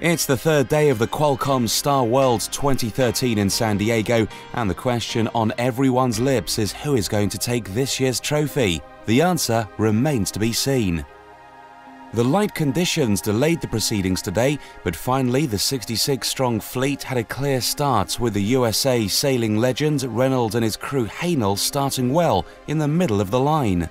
It's the third day of the Qualcomm Star World 2013 in San Diego, and the question on everyone's lips is who is going to take this year's trophy. The answer remains to be seen. The light conditions delayed the proceedings today, but finally the 66-strong fleet had a clear start, with the USA sailing legend Reynolds and his crew Haenel starting well in the middle of the line.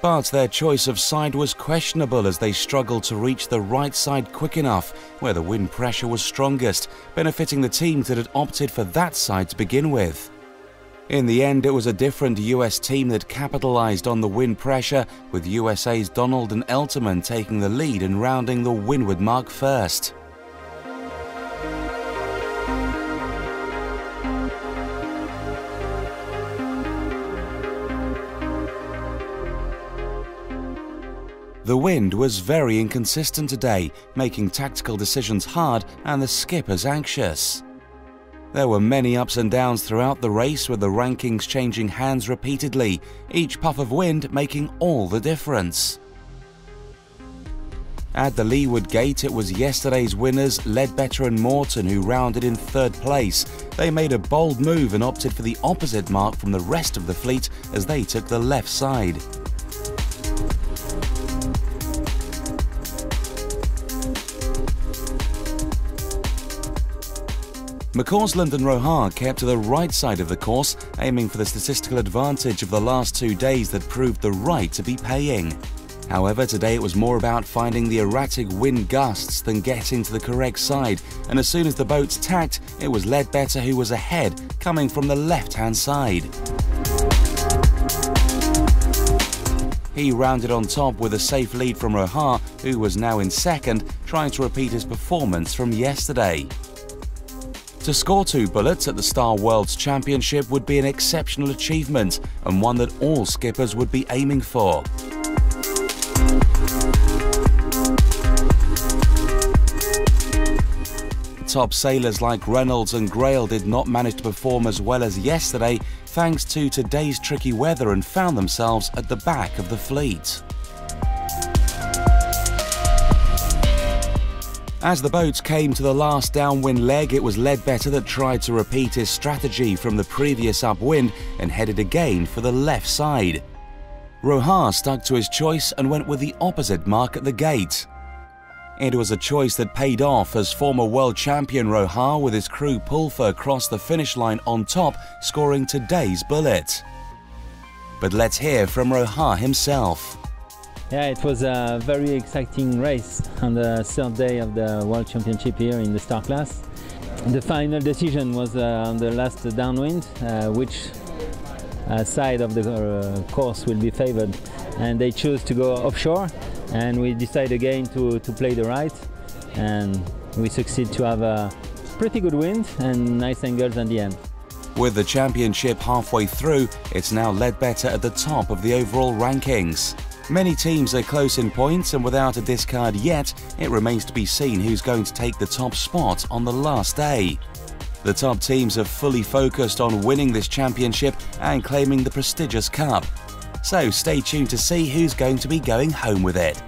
But their choice of side was questionable as they struggled to reach the right side quick enough, where the wind pressure was strongest, benefiting the teams that had opted for that side to begin with. In the end, it was a different US team that capitalized on the wind pressure, with USA's Donald and Elterman taking the lead and rounding the windward mark first. The wind was very inconsistent today, making tactical decisions hard and the skippers anxious. There were many ups and downs throughout the race, with the rankings changing hands repeatedly, each puff of wind making all the difference. At the leeward gate, it was yesterday's winners Ledbetter and Morton who rounded in third place. They made a bold move and opted for the opposite mark from the rest of the fleet as they took the left side. McCausland and Rohart kept to the right side of the course, aiming for the statistical advantage of the last 2 days that proved the right to be paying. However, today it was more about finding the erratic wind gusts than getting to the correct side, and as soon as the boats tacked, it was Ledbetter who was ahead, coming from the left-hand side. He rounded on top with a safe lead from Rohart, who was now in second, trying to repeat his performance from yesterday. To score 2 bullets at the Star Worlds Championship would be an exceptional achievement, and one that all skippers would be aiming for. Top sailors like Reynolds and Grail did not manage to perform as well as yesterday, thanks to today's tricky weather, and found themselves at the back of the fleet. As the boats came to the last downwind leg, it was Ledbetter that tried to repeat his strategy from the previous upwind and headed again for the left side. Rohart stuck to his choice and went with the opposite mark at the gate. It was a choice that paid off, as former world champion Rohart with his crew Pulfer crossed the finish line on top, scoring today's bullet. But let's hear from Rohart himself. Yeah, it was a very exciting race on the third day of the World Championship here in the Star class. The final decision was on the last downwind, which side of the course will be favored, and they chose to go offshore, and we decided again to play the right, and we succeed to have a pretty good wind and nice angles at the end. With the championship halfway through, it's now Ledbetter at the top of the overall rankings. Many teams are close in points, and without a discard yet, it remains to be seen who's going to take the top spot on the last day. The top teams are fully focused on winning this championship and claiming the prestigious cup. So stay tuned to see who's going to be going home with it.